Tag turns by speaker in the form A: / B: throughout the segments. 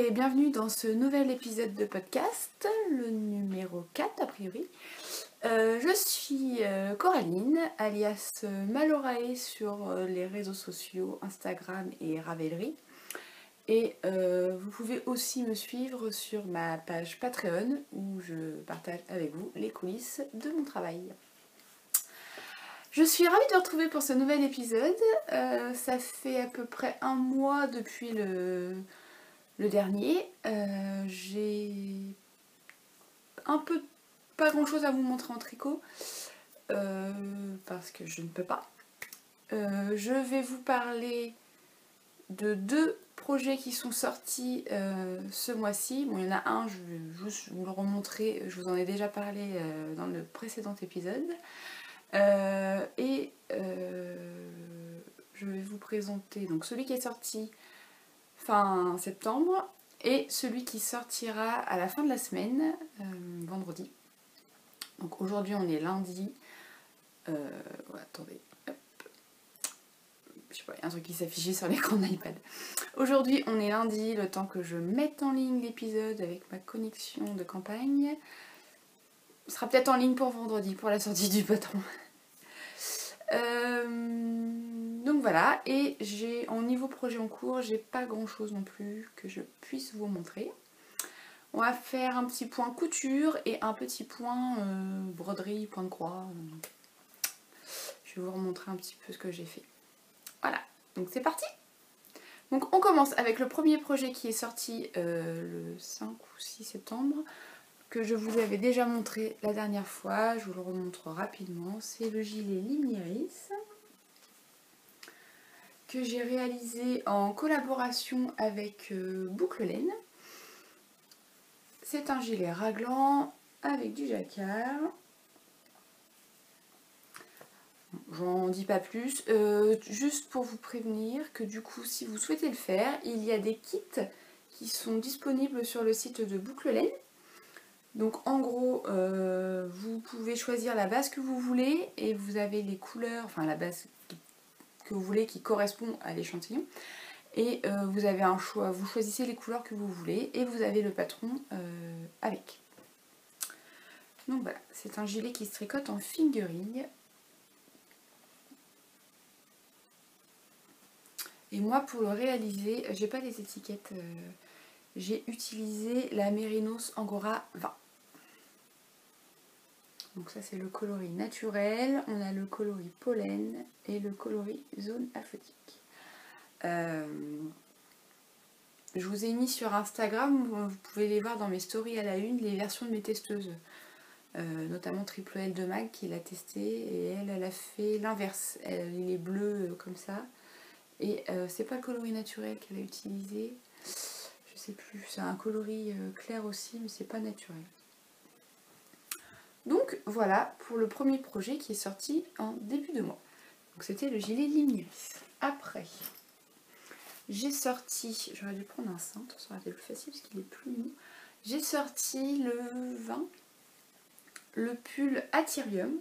A: et bienvenue dans ce nouvel épisode de podcast, le numéro 4 a priori. Je suis Coraline, alias Malorae sur les réseaux sociaux Instagram et Ravelry. Et vous pouvez aussi me suivre sur ma page Patreon où je partage avec vous les coulisses de mon travail. Je suis ravie de vous retrouver pour ce nouvel épisode. Ça fait à peu près un mois depuis le dernier. J'ai un peu pas grand chose à vous montrer en tricot parce que je ne peux pas. Je vais vous parler de deux projets qui sont sortis ce mois-ci. Bon, il y en a un, je vais juste vous le remontrer, je vous en ai déjà parlé dans le précédent épisode. Je vais vous présenter donc celui qui est sorti fin septembre et celui qui sortira à la fin de la semaine, vendredi. Donc aujourd'hui on est lundi. Attendez, hop. Je sais pas, il y a un truc qui s'affichait sur l'écran de l'iPad. Aujourd'hui on est lundi, le temps que je mette en ligne l'épisode avec ma connexion de campagne. Il sera peut-être en ligne pour vendredi, pour la sortie du patron. Donc voilà, et en niveau projet en cours, j'ai pas grand chose non plus que je puisse vous montrer. On va faire un petit point couture et un petit point broderie, point de croix. Je vais vous remontrer un petit peu ce que j'ai fait. Voilà, donc c'est parti. Donc on commence avec le premier projet qui est sorti le 5 ou 6 septembre, que je vous avais déjà montré la dernière fois, je vous le remontre rapidement. C'est le gilet Limniris, que j'ai réalisé en collaboration avec Boucle Laine. C'est un gilet raglan avec du jacquard. J'en dis pas plus, juste pour vous prévenir que du coup si vous souhaitez le faire, il y a des kits qui sont disponibles sur le site de Boucle Laine. Donc en gros, vous pouvez choisir la base que vous voulez et vous avez les couleurs, enfin la base que vous voulez qui correspond à l'échantillon. Et vous avez un choix, vous choisissez les couleurs que vous voulez et vous avez le patron avec. Donc voilà, c'est un gilet qui se tricote en fingering. Et moi pour le réaliser, j'ai pas les étiquettes, j'ai utilisé la Mérinos Angora 20. Donc ça c'est le coloris naturel, on a le coloris pollen et le coloris zone aphotique. Je vous ai mis sur Instagram, vous pouvez les voir dans mes stories à la une, les versions de mes testeuses. Notamment Triple L de Mag qui l'a testé et elle a fait l'inverse. Il est bleu comme ça. Et c'est pas le coloris naturel qu'elle a utilisé. Je sais plus, c'est un coloris clair aussi, mais c'est pas naturel. Donc voilà pour le premier projet qui est sorti en début de mois. Donc c'était le gilet Limniris. Après, j'ai sorti, j'aurais dû prendre un cintre, ça aurait été plus facile parce qu'il est plus mou. J'ai sorti le 20, le pull Atyrium.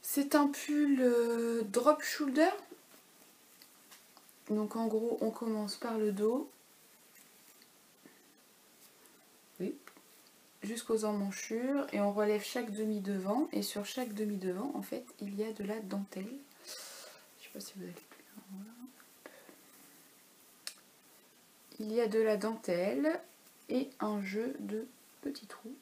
A: C'est un pull drop shoulder. Donc en gros on commence par le dos. Oui. Jusqu'aux emmanchures et on relève chaque demi-devant et sur chaque demi-devant en fait il y a de la dentelle. Je sais pas si vous avez vu. Voilà. Il y a de la dentelle et un jeu de petits trous.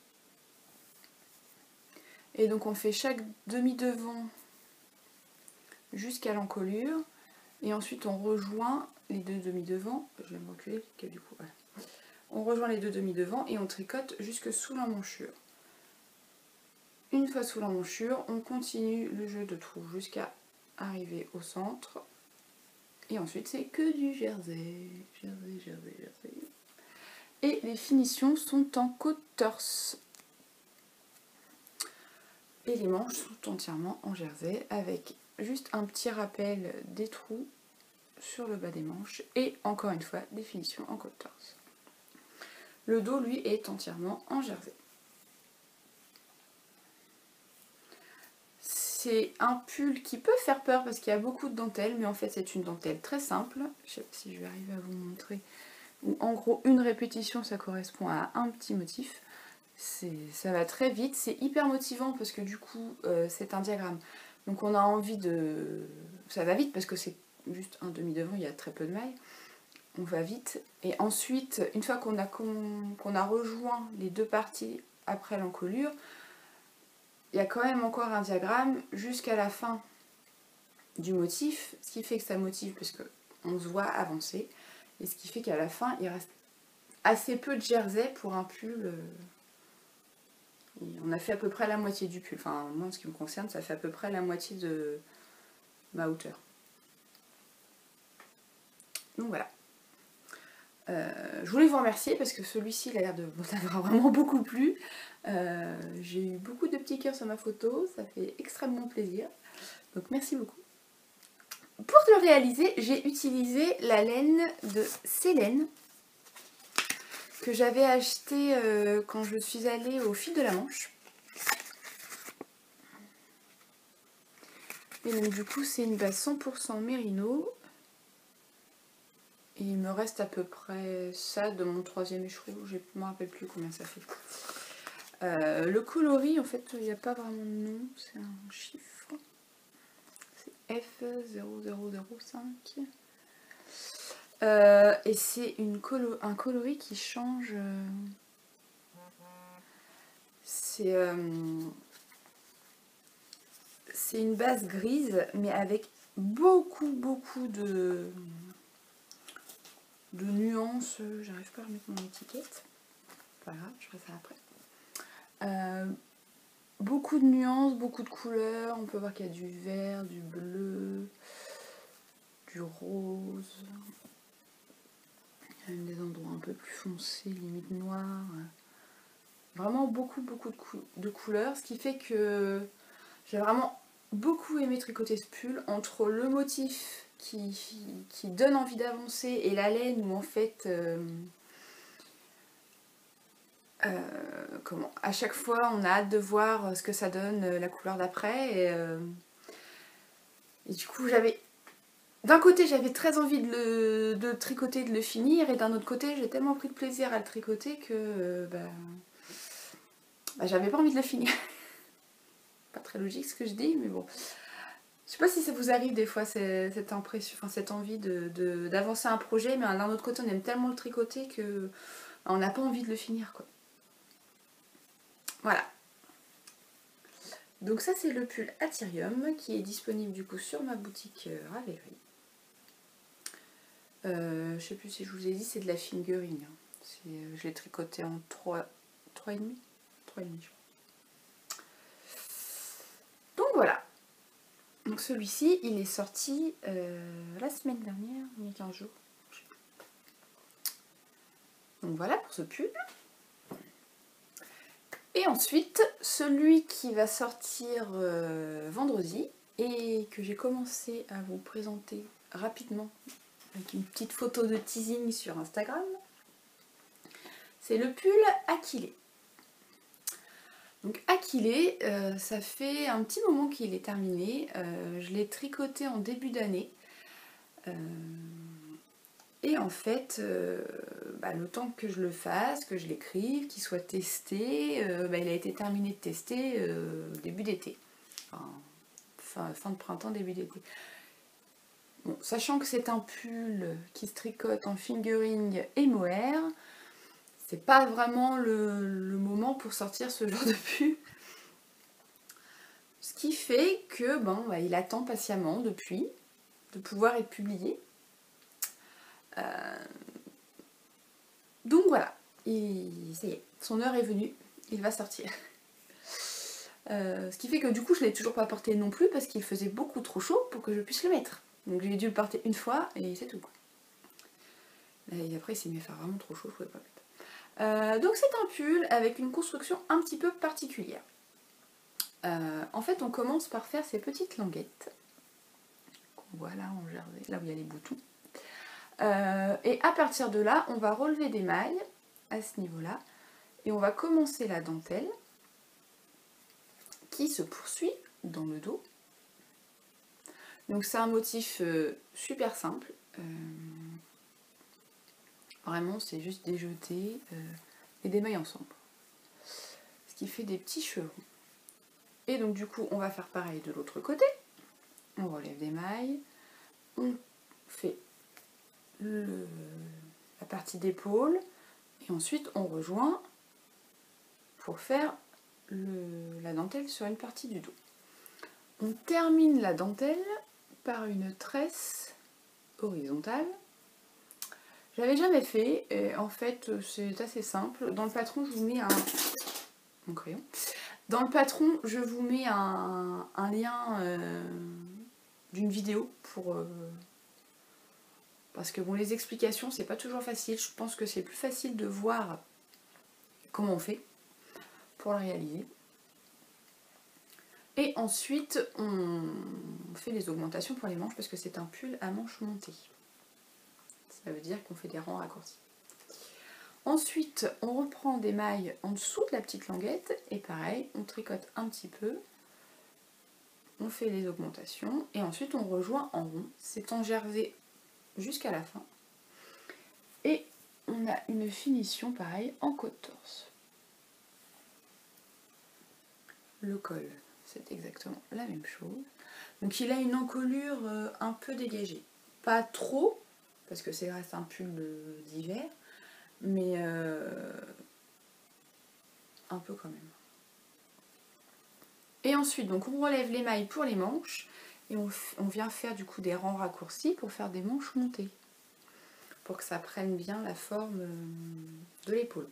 A: Et donc on fait chaque demi-devant jusqu'à l'encolure et ensuite on rejoint les deux demi-devants. Je vais me reculer parce que du coup voilà. On rejoint les deux demi-devants et on tricote jusque sous l'emmanchure. Une fois sous l'emmanchure, on continue le jeu de trous jusqu'à arriver au centre. Et ensuite c'est que du jersey. Et les finitions sont en côte torse. Et les manches sont entièrement en jersey avec juste un petit rappel des trous sur le bas des manches et encore une fois des finitions en côte torse. Le dos lui est entièrement en jersey. c'est un pull qui peut faire peur parce qu'il y a beaucoup de dentelle, mais en fait c'est une dentelle très simple. Je sais pas si je vais arriver à vous montrer. En gros, une répétition, ça correspond à un petit motif. Ça va très vite, c'est hyper motivant parce que du coup, c'est un diagramme. Donc on a envie de... Ça va vite parce que c'est juste un demi-devant, il y a très peu de mailles. On va vite. Et ensuite, une fois qu'on a rejoint les deux parties après l'encolure, il y a quand même encore un diagramme jusqu'à la fin du motif, ce qui fait que ça motive parce qu'on se voit avancer, et ce qui fait qu'à la fin, il reste assez peu de jersey pour un pull. On a fait à peu près la moitié du pull. Enfin, moi, en ce qui me concerne, ça fait à peu près la moitié de ma hauteur. Donc voilà. Je voulais vous remercier parce que celui-ci, il a l'air de vous avoir vraiment beaucoup plu. J'ai eu beaucoup de petits cœurs sur ma photo, ça fait extrêmement plaisir. Donc merci beaucoup. Pour le réaliser, j'ai utilisé la laine de Célène que j'avais achetée quand je suis allée au Fil de la Manche. Et donc du coup c'est une base 100% mérino. Et il me reste à peu près ça de mon troisième écheron, je ne me rappelle plus combien ça fait. Le coloris, en fait, il n'y a pas vraiment de nom, c'est un chiffre. C'est F0005. Et c'est un coloris qui change. C'est une base grise, mais avec beaucoup de nuances. J'arrive pas à remettre mon étiquette. Pas grave, je ferai ça après. Beaucoup de nuances, beaucoup de couleurs. On peut voir qu'il y a du vert, du bleu, du rose. Il y a même des endroits un peu plus foncés, limite noirs. Vraiment beaucoup de couleurs. Ce qui fait que j'ai vraiment beaucoup aimé tricoter ce pull. Entre le motif qui donne envie d'avancer et la laine où en fait... à chaque fois on a hâte de voir ce que ça donne la couleur d'après et du coup d'un côté j'avais très envie de tricoter, de le finir, et d'un autre côté j'ai tellement pris de plaisir à le tricoter que j'avais pas envie de le finir. Pas très logique ce que je dis, mais bon, je sais pas si ça vous arrive des fois cette impression, enfin cette envie d'avancer un projet, mais d'un autre côté on aime tellement le tricoter que on n'a pas envie de le finir quoi. Voilà. Donc ça c'est le pull Atyrium qui est disponible du coup sur ma boutique Ravelry. Je sais plus si je vous ai dit, c'est de la fingering. Je l'ai tricoté en 3,5 je crois. Donc voilà. Donc celui-ci il est sorti la semaine dernière, il y a 15 jours. Donc voilà pour ce pull. Et ensuite, celui qui va sortir vendredi et que j'ai commencé à vous présenter rapidement avec une petite photo de teasing sur Instagram, c'est le pull Aquilée. Donc Aquilée, ça fait un petit moment qu'il est terminé. Je l'ai tricoté en début d'année. Et en fait, le temps que je le fasse, que je l'écrive, qu'il soit testé, il a été terminé de tester début d'été. Enfin, fin de printemps, début d'été. Bon, sachant que c'est un pull qui se tricote en fingering et mohair, c'est pas vraiment le moment pour sortir ce genre de pull. Ce qui fait que il attend patiemment depuis de pouvoir être publié. Donc voilà, ça y est, son heure est venue, il va sortir. Ce qui fait que du coup je ne l'ai toujours pas porté non plus parce qu'il faisait beaucoup trop chaud pour que je puisse le mettre. Donc j'ai dû le porter une fois et c'est tout. Et après il s'est mis à faire vraiment trop chaud, je ne pouvais pas le mettre. Donc c'est un pull avec une construction un petit peu particulière. En fait on commence par faire ces petites languettes qu'on voit là en jersey, là où il y a les boutons. Et à partir de là, on va relever des mailles à ce niveau-là et on va commencer la dentelle qui se poursuit dans le dos Donc c'est un motif super simple. Vraiment, c'est juste des jetés et des mailles ensemble. Ce qui fait des petits chevrons. Et donc du coup, on va faire pareil de l'autre côté. On relève des mailles. On fait la partie d'épaule. Et ensuite, on rejoint pour faire la dentelle sur une partie du dos. On termine la dentelle par une tresse horizontale. J'avais jamais fait, et en fait c'est assez simple. Dans le patron, je vous mets mon crayon. Dans le patron, je vous mets un lien d'une vidéo pour parce que bon, les explications c'est pas toujours facile. Je pense que c'est plus facile de voir comment on fait pour le réaliser. Et ensuite, on fait les augmentations pour les manches parce que c'est un pull à manches montées. Ça veut dire qu'on fait des rangs raccourcis. Ensuite, on reprend des mailles en dessous de la petite languette et pareil, on tricote un petit peu. On fait les augmentations et ensuite on rejoint en rond. C'est en jersey jusqu'à la fin. Et on a une finition pareil en côte-torse. Le col, c'est exactement la même chose. Donc il a une encolure un peu dégagée. Pas trop, parce que c'est reste un pull d'hiver, mais un peu quand même. Et ensuite, donc on relève les mailles pour les manches, et on vient faire du coup des rangs raccourcis pour faire des manches montées, pour que ça prenne bien la forme de l'épaule.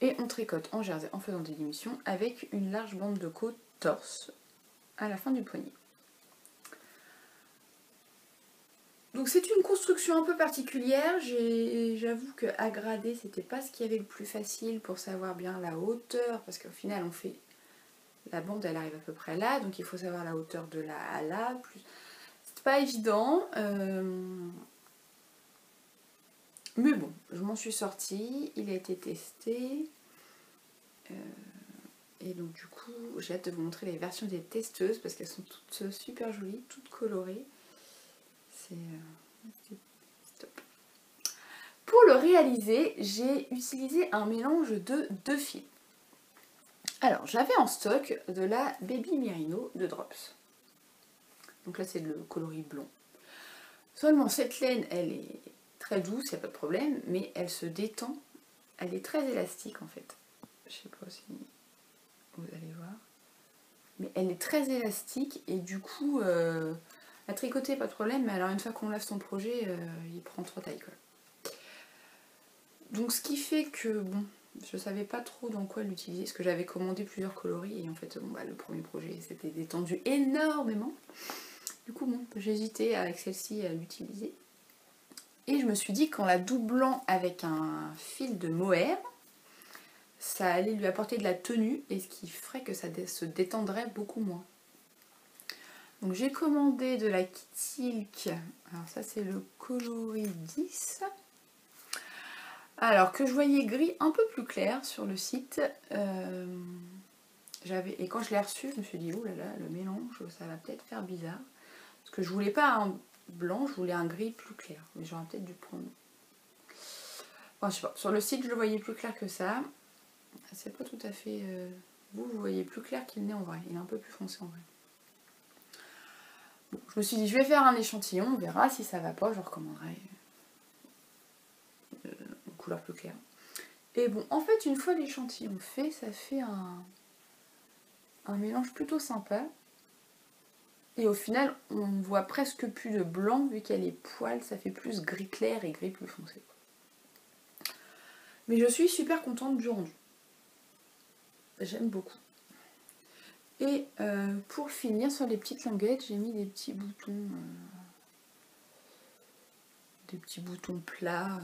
A: Et on tricote en jersey en faisant des diminutions avec une large bande de côte torse à la fin du poignet. Donc c'est une construction un peu particulière, j'avoue que à grader c'était pas ce qui avait le plus facile pour savoir bien la hauteur, parce qu'au final on fait, la bande elle arrive à peu près là, donc il faut savoir la hauteur de là à là, c'est pas évident, mais bon, je m'en suis sortie, il a été testé, et donc du coup j'ai hâte de vous montrer les versions des testeuses, parce qu'elles sont toutes super jolies, toutes colorées, c'est top. Pour le réaliser, j'ai utilisé un mélange de 2 fils. Alors, j'avais en stock de la Baby Merino de Drops. Donc là, c'est le coloris blond. Seulement, cette laine, elle est très douce, il n'y a pas de problème, mais elle se détend. Elle est très élastique, en fait. Je sais pas si vous allez voir. Mais elle est très élastique, et du coup, à tricoter, pas de problème, mais alors une fois qu'on lave son projet, il prend trop taille, quoi. Donc ce qui fait que, bon, je savais pas trop dans quoi l'utiliser, parce que j'avais commandé plusieurs coloris, et en fait, bon, bah, le premier projet s'était détendu énormément. Du coup, bon, j'hésitais avec celle-ci à l'utiliser. Et je me suis dit qu'en la doublant avec un fil de mohair, ça allait lui apporter de la tenue, et ce qui ferait que ça se détendrait beaucoup moins. Donc j'ai commandé de la Kit Silk, alors ça c'est le coloris 10. Alors que je voyais gris un peu plus clair sur le site, et quand je l'ai reçu, je me suis dit oh là là, le mélange, ça va peut-être faire bizarre. Parce que je voulais pas un blanc, je voulais un gris plus clair. Mais j'aurais peut-être dû prendre. Enfin, je sais pas, sur le site je le voyais plus clair que ça. C'est pas tout à fait. Vous voyez plus clair qu'il n'est en vrai. Il est un peu plus foncé en vrai. Bon, je me suis dit je vais faire un échantillon, on verra si ça va pas, je recommanderai une couleur plus claire. Et bon, en fait, une fois l'échantillon fait, ça fait un mélange plutôt sympa. Et au final, on ne voit presque plus de blanc, vu qu'il y a les poils, ça fait plus gris clair et gris plus foncé. Mais je suis super contente du rendu. J'aime beaucoup. Et pour finir, sur les petites languettes, j'ai mis des petits boutons plats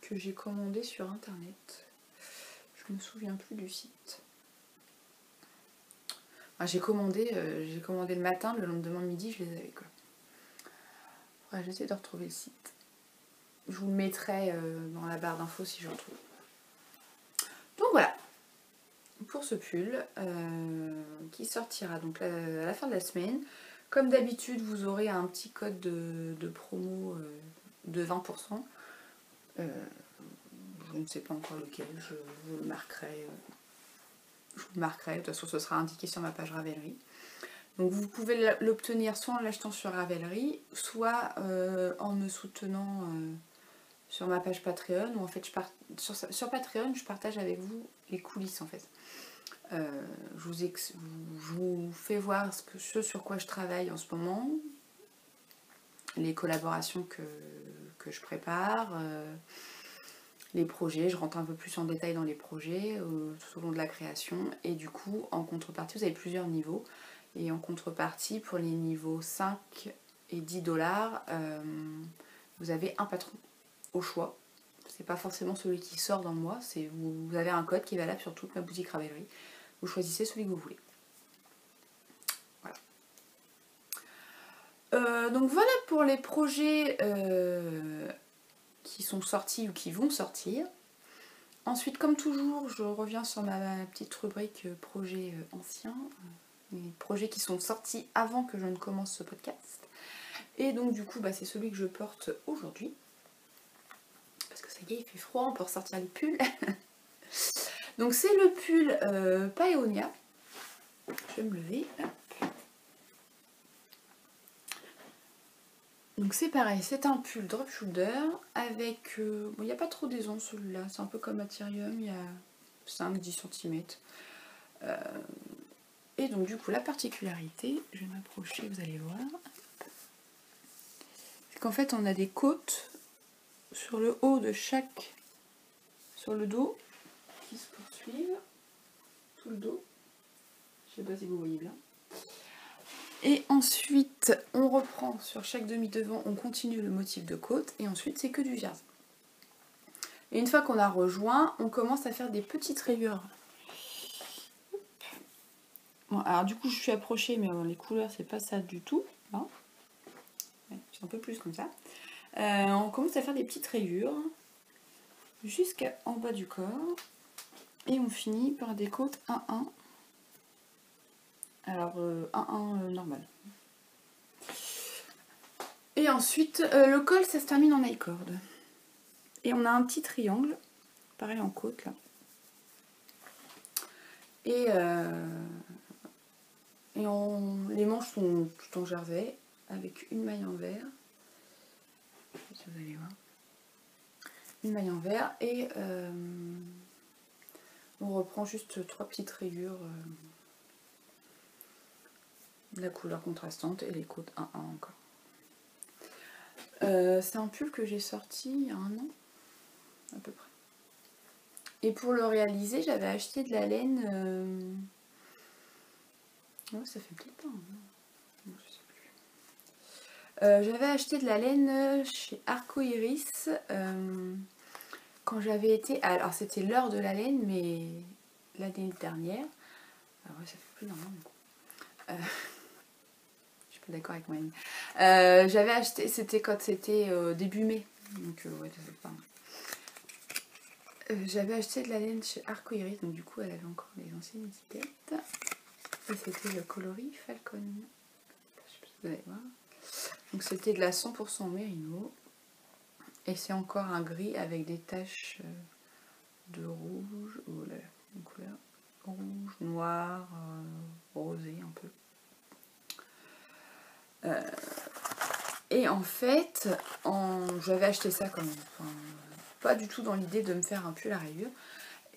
A: que j'ai commandés sur internet. Je me souviens plus du site. Enfin, j'ai commandé le matin, le lendemain midi, je les avais quoi. Ouais, j'essaie de retrouver le site. Je vous le mettrai dans la barre d'infos si je retrouve. Donc voilà. pour ce pull qui sortira donc à la fin de la semaine. Comme d'habitude, vous aurez un petit code de promo de 20%. Je ne sais pas encore lequel, je vous le marquerai. Je vous le marquerai, de toute façon ce sera indiqué sur ma page Ravelry. Donc vous pouvez l'obtenir soit en l'achetant sur Ravelry, soit en me soutenant sur ma page Patreon, où en fait sur Patreon je partage avec vous les coulisses en fait. Je vous fais voir ce sur quoi je travaille en ce moment, les collaborations que je prépare, les projets, je rentre un peu plus en détail dans les projets tout au long de la création, et du coup en contrepartie vous avez plusieurs niveaux, et en contrepartie pour les niveaux 5 et 10 $, vous avez un patron au choix. C'est pas forcément celui qui sort dans le mois, vous avez un code qui est valable sur toute ma boutique Ravelry. Vous choisissez celui que vous voulez. Voilà. Donc voilà pour les projets qui sont sortis ou qui vont sortir. Ensuite, comme toujours, je reviens sur ma petite rubrique projets anciens, les projets qui sont sortis avant que je ne commence ce podcast. Et donc du coup, c'est celui que je porte aujourd'hui. Parce que ça y est, il fait froid, on peut ressortir les pulls. Donc c'est le pull Paeonia. Je vais me lever. Donc c'est pareil, c'est un pull drop shoulder avec... il n'y a pas trop d'aisance celui-là, c'est un peu comme Atyrium, il y a 5-10 cm. Et donc du coup la particularité, je vais m'approcher, vous allez voir, c'est qu'en fait on a des côtes sur le haut de chaque... sur le dos, qui se poursuivent, tout le dos, je sais pas si vous voyez bien. Et ensuite, on reprend sur chaque demi-devant, on continue le motif de côte, et ensuite c'est que du jersey. Et une fois qu'on a rejoint, on commence à faire des petites rayures. Bon, alors du coup je suis approchée, mais les couleurs c'est pas ça du tout. Hein, c'est un peu plus comme ça. On commence à faire des petites rayures jusqu'en bas du corps. Et on finit par des côtes 1-1. Alors 1-1 normal. Et ensuite, le col, ça se termine en high cord. Et on a un petit triangle, pareil en côte là. Et les manches sont tout en jersey, avec une maille en vert. Si vous allez voir. Une maille en vert, et on reprend juste 3 petites rayures de la couleur contrastante, et les côtes 1-1 encore. C'est un pull que j'ai sorti il y a 1 an, à peu près. Et pour le réaliser, j'avais acheté de la laine... Ouais, ça fait peut-être pas, non, je sais plus. J'avais acheté de la laine chez Arco Iris quand j'avais été... Alors c'était l'heure de la laine, mais l'année dernière... Ah ouais, ça fait plus d'un an. Je suis pas d'accord avec moi. J'avais acheté, c'était quand c'était début mai. Donc ouais, ça fait pas... J'avais acheté de la laine chez Arco Iris, donc du coup elle avait encore les anciennes étiquettes. Et c'était le coloris Falcon. Je sais pas si vous allez voir. Donc c'était de la 100% mérino. Et c'est encore un gris avec des taches de rouge. Oh là là, une couleur rouge, noir, rosé un peu. Et en fait, j'avais acheté ça comme... Enfin, pas du tout dans l'idée de me faire un pull à rayures.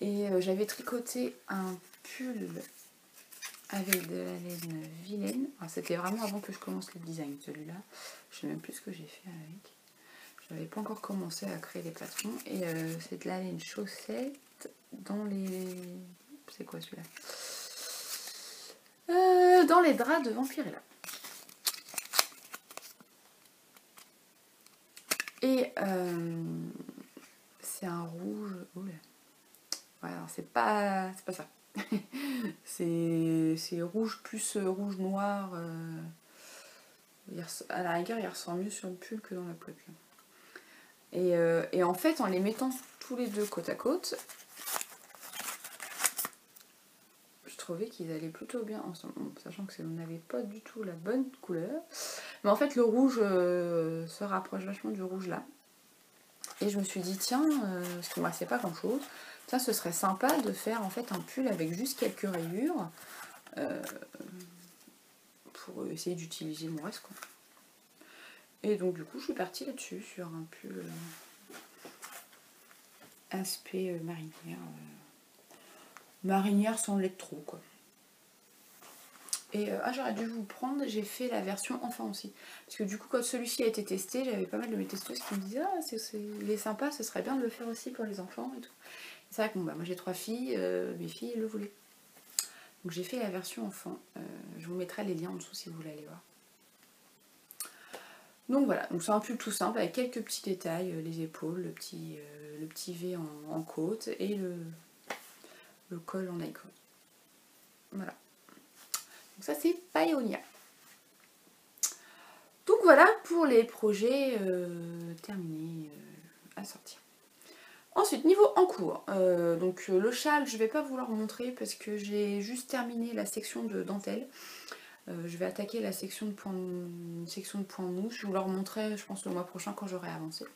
A: Et j'avais tricoté un pull avec de la laine vilaine. C'était vraiment avant que je commence le design, celui-là. Je sais même plus ce que j'ai fait avec. Je n'avais pas encore commencé à créer les patrons. Et c'est de la laine chaussette dans les... C'est quoi celui-là, dans les draps de Vampirella. Et c'est un rouge... Oula. Ouais, alors c'est pas ça. c'est rouge plus rouge noir. À la rigueur, il ressort mieux sur le pull que dans la pelote. Et en fait, en les mettant tous les deux côte à côte, trouvais qu'ils allaient plutôt bien ensemble, bon, sachant que on n'avait pas du tout la bonne couleur. Mais en fait le rouge se rapproche vachement du rouge là. Et je me suis dit tiens, parce qu'il ne me restait pas grand chose, tiens ce serait sympa de faire en fait un pull avec juste quelques rayures pour essayer d'utiliser mon reste quoi. Et donc du coup je suis partie là-dessus sur un pull aspect marinière. Marinière sans l'être trop quoi. Et j'aurais dû vous prendre, j'ai fait la version enfant aussi. Parce que du coup quand celui-ci a été testé, j'avais pas mal de mes testeuses qui me disaient il est sympa, ce serait bien de le faire aussi pour les enfants et tout. C'est vrai que bon, moi j'ai 3 filles, mes filles le voulaient. Donc j'ai fait la version enfant. Je vous mettrai les liens en dessous si vous voulez aller voir. Donc voilà, donc c'est un pull tout simple avec quelques petits détails, les épaules, le petit V en côte et le col en icône. Voilà. Donc ça c'est Paeonia. Donc voilà pour les projets terminés à sortir. Ensuite, niveau en cours, donc le châle, je ne vais pas vous le montrer parce que j'ai juste terminé la section de dentelle. Je vais attaquer la section de points mousse. Je vous le remontrerai, je pense, le mois prochain quand j'aurai avancé.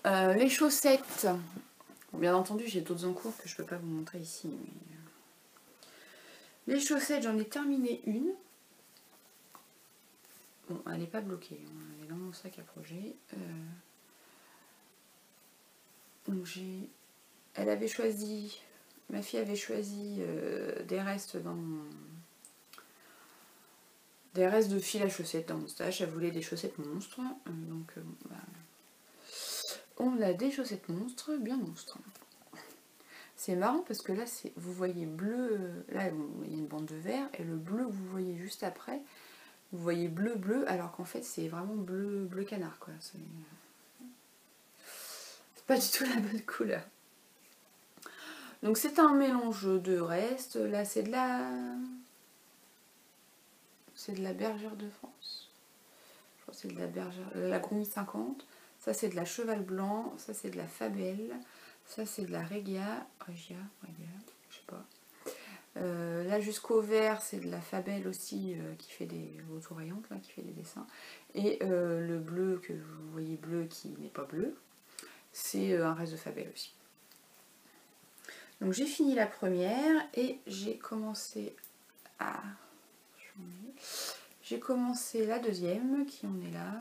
A: Les chaussettes, bon, bien entendu, j'ai d'autres en cours que je ne peux pas vous montrer ici. Mais... les chaussettes, j'en ai terminé une. Bon, elle n'est pas bloquée, hein, elle est dans mon sac à projet. Donc elle avait choisi, ma fille avait choisi des restes de fil à chaussettes dans mon stage. Elle voulait des chaussettes monstres, donc on a des chaussettes monstres, bien monstres. C'est marrant parce que là, vous voyez bleu, là il y a une bande de vert, et le bleu que vous voyez juste après, vous voyez bleu, alors qu'en fait c'est vraiment bleu canard quoi. C'est pas du tout la bonne couleur. Donc c'est un mélange de restes. Là c'est de la bergère de France. Je crois que c'est de la bergère, la Gourmy 50. Ça c'est de la cheval blanc. Ça c'est de la Fabelle. Ça c'est de la Regia, je sais pas. Là jusqu'au vert c'est de la Fabelle aussi qui fait des autorayantes là, qui fait des dessins. Et le bleu que vous voyez bleu qui n'est pas bleu, c'est un reste de Fabelle aussi. Donc j'ai fini la première et j'ai commencé la deuxième qui en est là.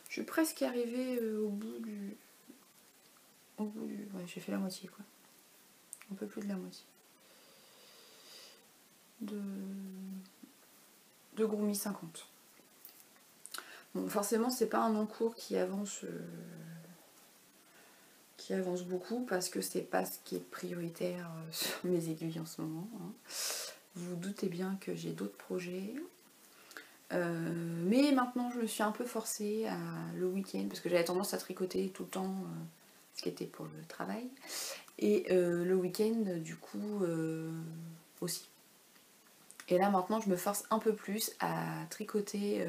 A: Je suis presque arrivée au bout du... Ouais, j'ai fait la moitié quoi. Un peu plus de la moitié. De Gourmy 50. Bon, forcément c'est pas un encours qui avance beaucoup parce que c'est pas ce qui est prioritaire sur mes aiguilles en ce moment. Hein. Vous vous doutez bien que j'ai d'autres projets. Mais maintenant je me suis un peu forcée le week-end parce que j'avais tendance à tricoter tout le temps ce qui était pour le travail. Et le week-end du coup aussi. Et là maintenant je me force un peu plus à tricoter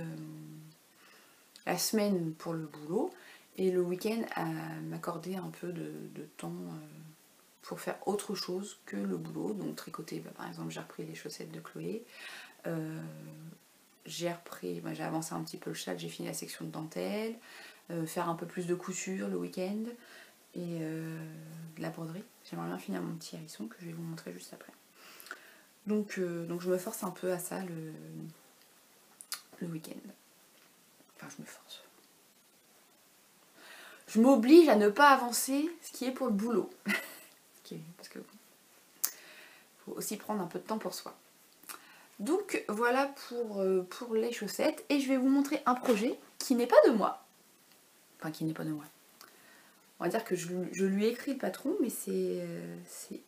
A: la semaine pour le boulot et le week-end à m'accorder un peu de temps pour faire autre chose que le boulot. Donc tricoter, par exemple j'ai repris les chaussettes de Chloé, j'ai avancé un petit peu le châle, j'ai fini la section de dentelle, faire un peu plus de couture le week-end et de la broderie. J'aimerais bien finir mon petit hérisson que je vais vous montrer juste après. Donc je me force un peu à ça le week-end. Enfin je me force. Je m'oblige à ne pas avancer ce qui est pour le boulot. Parce que faut aussi prendre un peu de temps pour soi. Donc voilà pour les chaussettes. Et je vais vous montrer un projet qui n'est pas de moi. Enfin qui n'est pas de moi. On va dire que je lui ai écrit le patron, mais c'est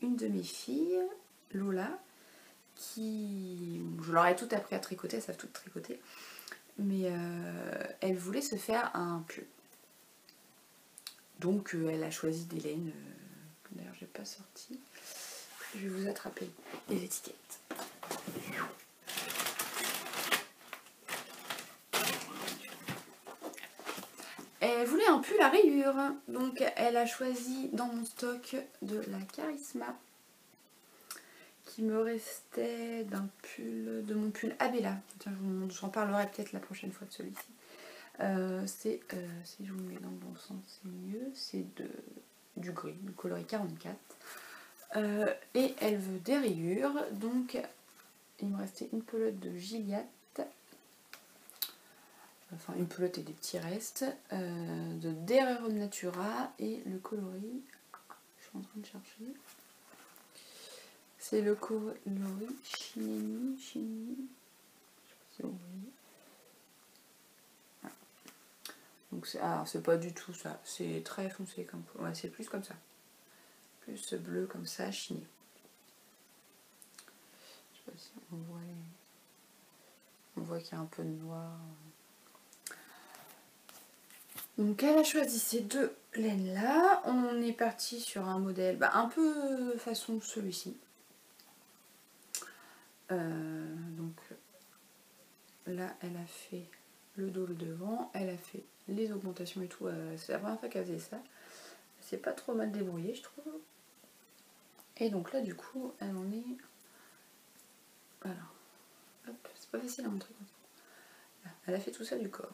A: une de mes filles, Lola, qui... Je leur ai tout appris à tricoter, elles savent tout tricoter. Mais elle voulait se faire un pull. Donc elle a choisi des laines. D'ailleurs j'ai pas sorti. Je vais vous attraper les étiquettes. Elle voulait un pull à rayures. Donc elle a choisi dans mon stock de la Charisma. qui me restait d'un pull, de mon pull Abella. J'en parlerai peut-être la prochaine fois de celui-ci. Si je vous mets dans le bon sens, c'est mieux. C'est du gris, du coloris 44. Et elle veut des rayures. Donc, il me restait une pelote de Gilliatt. Enfin, une pelote et des petits restes. De Dererum Natura. Et le coloris, je suis en train de chercher. C'est le coloris Chinini. Je sais pas si vous voyez. Voilà. Donc c'est pas du tout ça. C'est très foncé comme. Ouais, c'est plus comme ça. Plus bleu comme ça, chiné. Je sais pas si on voit On voit qu'il y a un peu de noir. Donc elle a choisi ces deux laines là. On est parti sur un modèle un peu façon celui-ci. Donc là elle a fait le dos, le devant, elle a fait les augmentations et tout. C'est la première fois qu'elle faisait ça. C'est pas trop mal débrouillé, je trouve. Et donc là du coup elle en est. Voilà. Hop, c'est pas facile à montrer comme ça. Elle a fait tout ça du corps.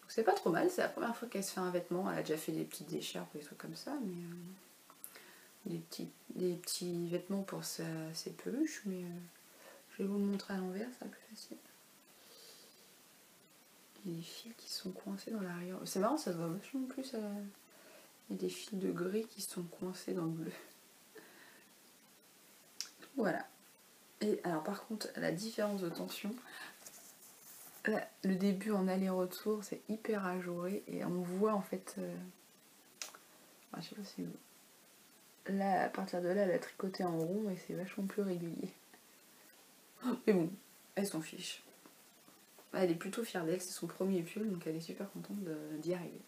A: Donc c'est pas trop mal, c'est la première fois qu'elle se fait un vêtement. Elle a déjà fait des petites écharpes ou des trucs comme ça, mais des petits vêtements pour ses peluches, mais je vais vous le montrer à l'envers, ça va plus facile. Il y a des fils qui sont coincés dans l'arrière. C'est marrant, ça se voit vachement plus. Il y a des fils de gris qui sont coincés dans le bleu. Voilà. Et alors par contre, la différence de tension, là, le début en aller-retour, c'est hyper ajouré et on voit en fait. Je sais pas si vous. Là, à partir de là, elle a tricoté en rond et c'est vachement plus régulier. Mais bon, elle s'en fiche. Elle est plutôt fière d'elle, c'est son premier pull, donc elle est super contente d'y arriver.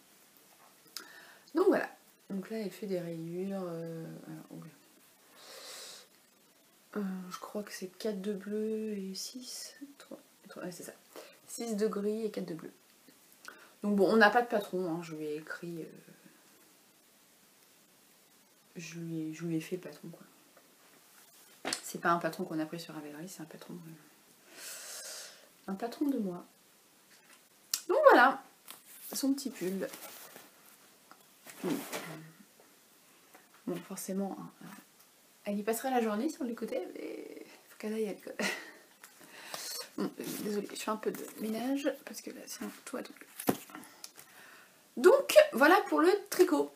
A: Donc voilà. Donc là, elle fait des rayures. Je crois que c'est 4 de bleu et 6. 3, ouais, c'est ça. 6 de gris et 4 de bleu. Donc bon, on n'a pas de patron, hein, je lui ai écrit. Je lui ai fait le patron, quoi. C'est pas un patron qu'on a pris sur Ravelry, c'est un patron de moi. Donc voilà, son petit pull. Bon, forcément, hein, elle y passerait la journée sur le côté, mais faut qu'elle aille à l'école. Bon, désolée, je fais un peu de ménage, parce que là, sinon, tout va tomber. Donc, voilà pour le tricot.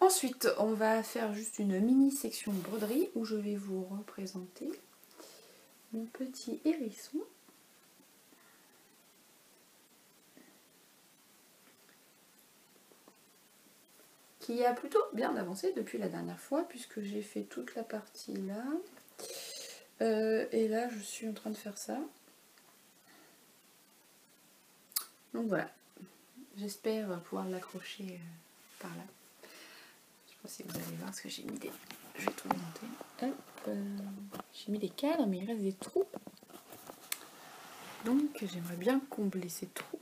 A: Ensuite, on va faire juste une mini section broderie, où je vais vous représenter mon petit hérisson. Qui a plutôt bien avancé depuis la dernière fois, puisque j'ai fait toute la partie là. Et là, je suis en train de faire ça. Donc voilà. J'espère pouvoir l'accrocher par là. Je sais pas si vous allez voir ce que j'ai mis des... Je vais tout monter. J'ai mis des cadres, mais il reste des trous. Donc j'aimerais bien combler ces trous.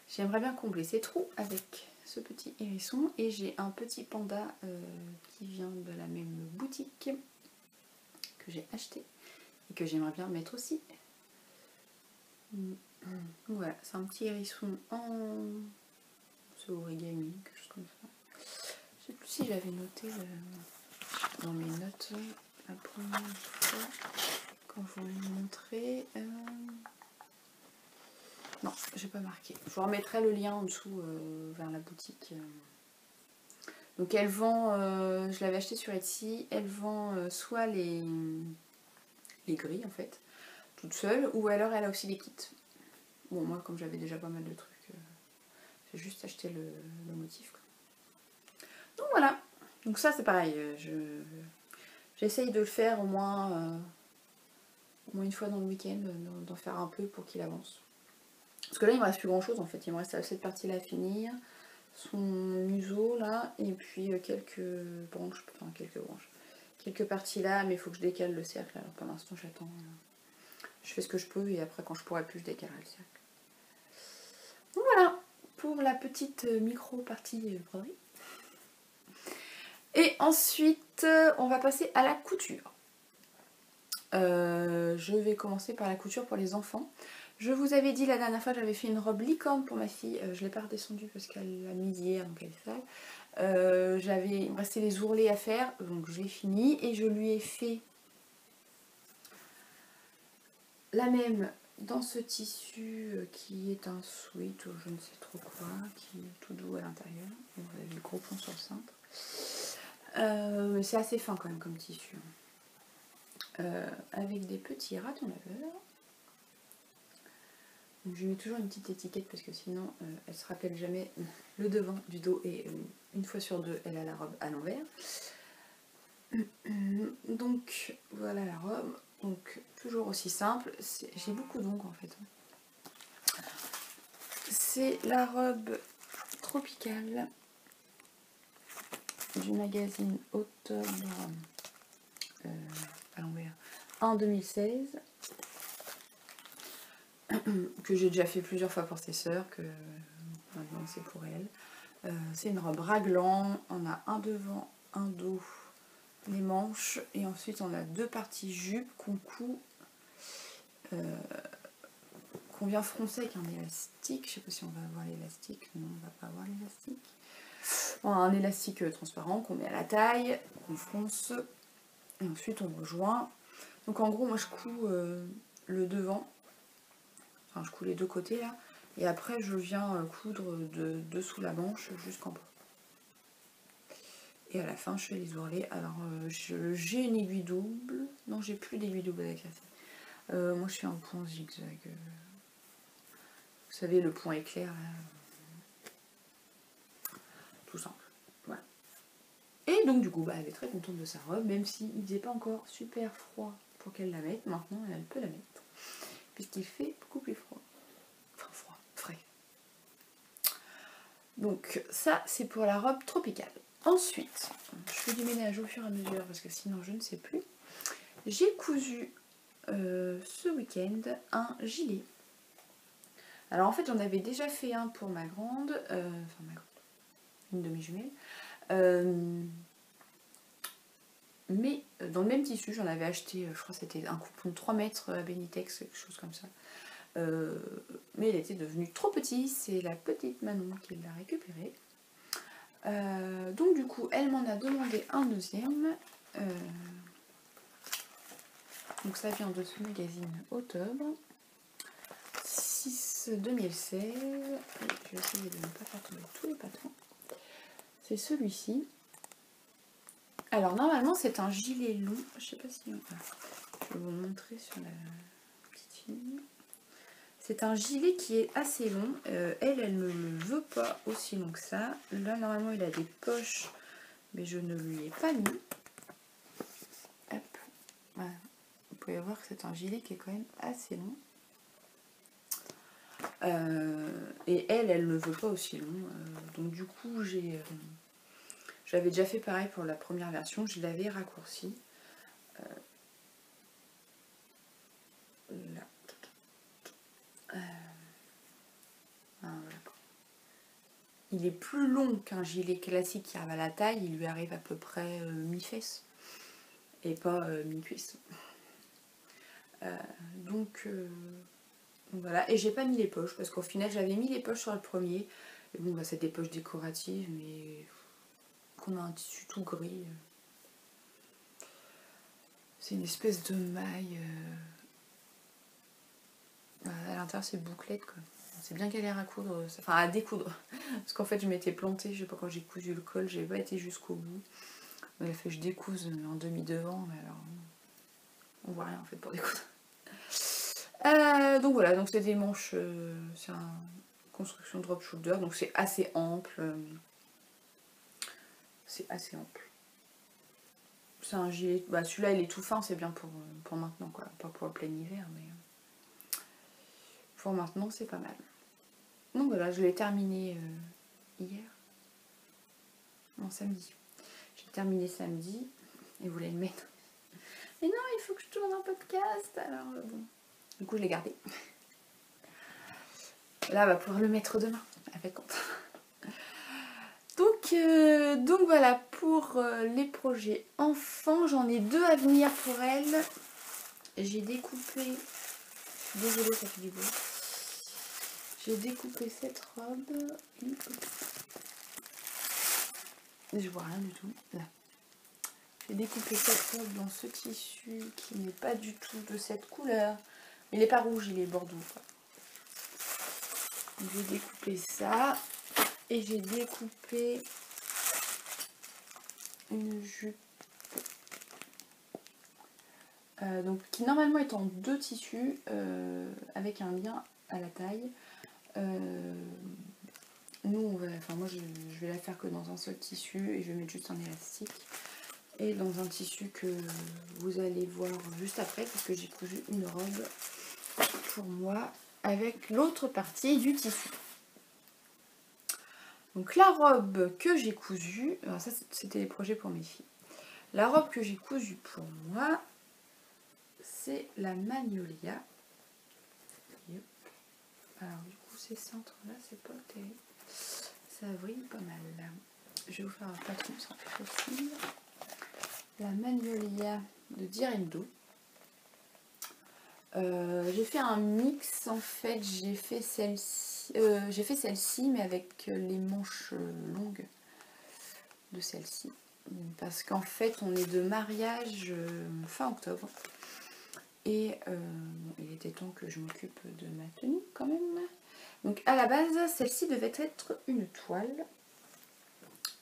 A: J'aimerais bien combler ces trous avec ce petit hérisson. Et j'ai un petit panda qui vient de la même boutique que j'ai acheté et que j'aimerais bien mettre aussi. Voilà, c'est un petit hérisson en origami, quelque chose comme ça. Je sais plus si j'avais noté dans mes notes la première fois quand je vous l'ai montré. Non, j'ai pas marqué. Je vous remettrai le lien en dessous vers la boutique. Donc elle vend, je l'avais acheté sur Etsy, elle vend soit les grilles en fait, toute seule, ou alors elle a aussi les kits. Bon, moi comme j'avais déjà pas mal de trucs, j'ai juste acheté le motif, quoi. Donc voilà, donc ça c'est pareil, j'essaye de le faire au moins une fois dans le week-end, d'en faire un peu pour qu'il avance. Parce que là il me reste plus grand chose en fait, il me reste cette partie là à finir, son museau là, et puis quelques parties là, mais il faut que je décale le cercle, alors pour l'instant j'attends. Je fais ce que je peux et après quand je pourrai plus je décalerai le cercle. Donc voilà pour la petite micro partie broderie. Et ensuite, on va passer à la couture. Je vais commencer par la couture pour les enfants. Je vous avais dit la dernière fois, j'avais fait une robe licorne pour ma fille. Je ne l'ai pas redescendue parce qu'elle a mis hier, donc elle est sale. Il me restait les ourlets à faire, donc je l'ai fini. Et je lui ai fait la même dans ce tissu qui est un sweat ou je ne sais trop quoi, qui est tout doux à l'intérieur. Vous avez le gros pont sur le cintre. Mais c'est assez fin quand même comme tissu. Avec des petits ratons laveurs. Donc je mets toujours une petite étiquette parce que sinon elle se rappelle jamais le devant du dos et une fois sur deux elle a la robe à l'envers. Donc voilà la robe. Donc toujours aussi simple. J'ai beaucoup d'ongles en fait. C'est la robe tropicale du magazine Octobre à l'envers en 2016. Que j'ai déjà fait plusieurs fois pour ses sœurs, que maintenant c'est pour elle. C'est une robe raglan, on a un devant, un dos, les manches, et ensuite on a deux parties jupe qu'on coud, qu'on vient froncer avec un élastique. Je sais pas si on va avoir l'élastique, non on va pas avoir l'élastique. On a un élastique transparent qu'on met à la taille, qu'on fronce, et ensuite on rejoint. Donc en gros moi je couds le devant. Enfin, je couds les deux côtés là, et après je viens coudre de dessous la manche jusqu'en bas. Et à la fin je fais les ourlets. Alors j'ai une aiguille double, non j'ai plus d'aiguille double avec la moi je fais un point zigzag. Vous savez le point éclair là. Tout simple. Voilà. Et donc du coup bah, elle est très contente de sa robe, même s'il ne faisait pas encore super froid pour qu'elle la mette. Maintenant elle peut la mettre, puisqu'il fait beaucoup plus froid. Frais. Donc ça c'est pour la robe tropicale. Ensuite, je fais du ménage au fur et à mesure parce que sinon je ne sais plus. J'ai cousu ce week-end un gilet. Alors en fait j'en avais déjà fait un pour ma grande, une de mes jumelles. Mais dans le même tissu, j'en avais acheté, je crois que c'était un coupon de 3 mètres à Benitex, quelque chose comme ça. Mais il était devenu trop petit, c'est la petite Manon qui l'a récupéré. Donc du coup, elle m'en a demandé un deuxième. Donc ça vient de ce magazine Octobre 6 2016. Je vais essayer de ne pas faire tomber tous les patrons. C'est celui-ci. Alors normalement c'est un gilet long. Je sais pas si... Je vais vous le montrer sur la petite fille. C'est un gilet qui est assez long. Elle ne le veut pas aussi long que ça. Là, normalement, il a des poches, mais je ne lui ai pas mis. Hop. Voilà. Vous pouvez voir que c'est un gilet qui est quand même assez long. Et elle ne veut pas aussi long. Donc du coup, j'avais déjà fait pareil pour la première version. Je l'avais raccourci. Là. Voilà. Il est plus long qu'un gilet classique qui arrive à la taille, il lui arrive à peu près mi-fesse et pas mi-cuisse. Donc voilà, et j'ai pas mis les poches parce qu'au final j'avais mis les poches sur le premier. Et bon, bah, c'est des poches décoratives, mais qu'on a un tissu tout gris. C'est une espèce de maille. À l'intérieur, c'est bouclette quoi. C'est bien galère à coudre, enfin à découdre. Parce qu'en fait, je m'étais plantée, je sais pas, quand j'ai cousu le col, j'ai pas été jusqu'au bout. Il a fait que je découse en demi-devant, mais alors on voit rien en fait pour découdre. Donc voilà, donc c'est des manches, c'est une construction drop shoulder, donc c'est assez ample. C'est assez ample. C'est un gilet, bah celui-là il est tout fin, c'est bien pour maintenant quoi, pas pour le plein hiver, mais pour maintenant c'est pas mal. Donc voilà, je l'ai terminé hier, non samedi. J'ai terminé samedi et voulais le mettre. Mais non, il faut que je tourne un podcast, alors bon. Du coup je l'ai gardé. Là, elle va pouvoir le mettre demain. Elle va être contente. Donc Donc voilà pour les projets enfants. J'en ai 2 à venir pour elle. J'ai découpé... Désolée, ça fait du bruit. J'ai découpé cette robe. Je vois rien du tout. Là. J'ai découpé cette robe dans ce tissu qui n'est pas du tout de cette couleur. Il n'est pas rouge, il est bordeaux. J'ai découpé ça. Et j'ai découpé une jupe. Donc, qui normalement est en 2 tissus avec un lien à la taille. Nous, moi je vais la faire que dans un seul tissu et je vais mettre juste un élastique. Et dans un tissu que vous allez voir juste après parce que j'ai cousu une robe pour moi avec l'autre partie du tissu. Donc la robe que j'ai cousue, alors ça c'était les projets pour mes filles. La robe que j'ai cousue pour moi, c'est la Magnolia. Alors du coup ces cintres là c'est pas terrible. Ça brille pas mal. Je vais vous faire un patron sans facile. La Magnolia de Direndo. J'ai fait un mix en fait, j'ai fait celle-ci mais avec les manches longues de celle-ci. Parce qu'en fait on est de mariage fin octobre. Et il était temps que je m'occupe de ma tenue quand même. Donc à la base, celle-ci devait être une toile.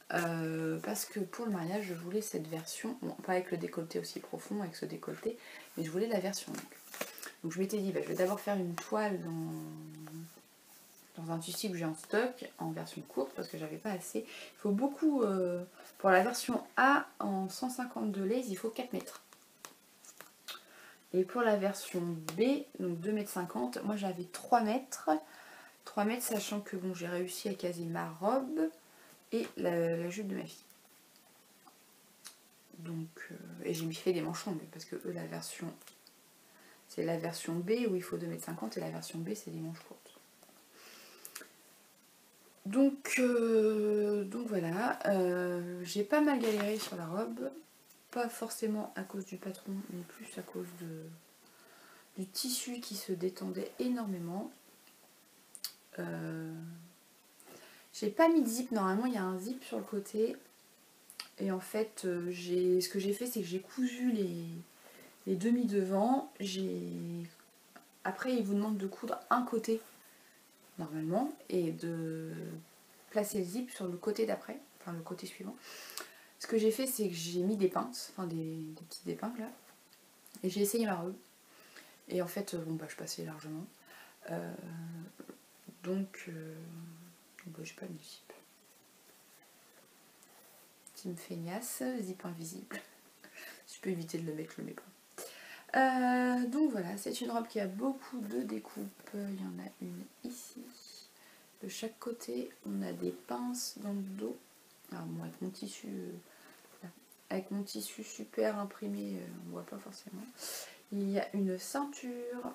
A: Parce que pour le mariage, je voulais cette version, bon, pas avec le décolleté aussi profond, avec ce décolleté, mais je voulais la version longue. Donc je m'étais dit, je vais d'abord faire une toile dans un tissu que j'ai en stock, en version courte, parce que j'avais pas assez. Il faut beaucoup, pour la version A, en 152 lace, il faut 4 mètres. Et pour la version B, donc 2,50 m, moi j'avais 3 mètres. 3 mètres, sachant que bon, j'ai réussi à caser ma robe et la jupe de ma fille. Donc, et j'ai mis fait des manches longues, parce que eux, la version, c'est la version B où il faut 2,50 m et la version B, c'est des manches courtes. Donc voilà, j'ai pas mal galéré sur la robe. Pas forcément à cause du patron, mais plus à cause du tissu qui se détendait énormément. J'ai pas mis de zip, normalement il y a un zip sur le côté. Et en fait, ce que j'ai fait, c'est que j'ai cousu les demi devant. Après, il vous demande de coudre un côté, normalement, et de placer le zip sur le côté d'après, enfin le côté suivant. Ce que j'ai fait, c'est que j'ai mis des pinces, enfin des petites épingles là, et j'ai essayé ma robe. Et en fait, je passais largement. Donc, j'ai pas mis de zip. Team feignasse, zip invisible. Si je peux éviter de le mettre, je le mets pas. Donc voilà, c'est une robe qui a beaucoup de découpes. Il y en a une ici. De chaque côté, on a des pinces dans le dos. Alors bon, avec mon tissu super imprimé, on voit pas forcément. Il y a une ceinture.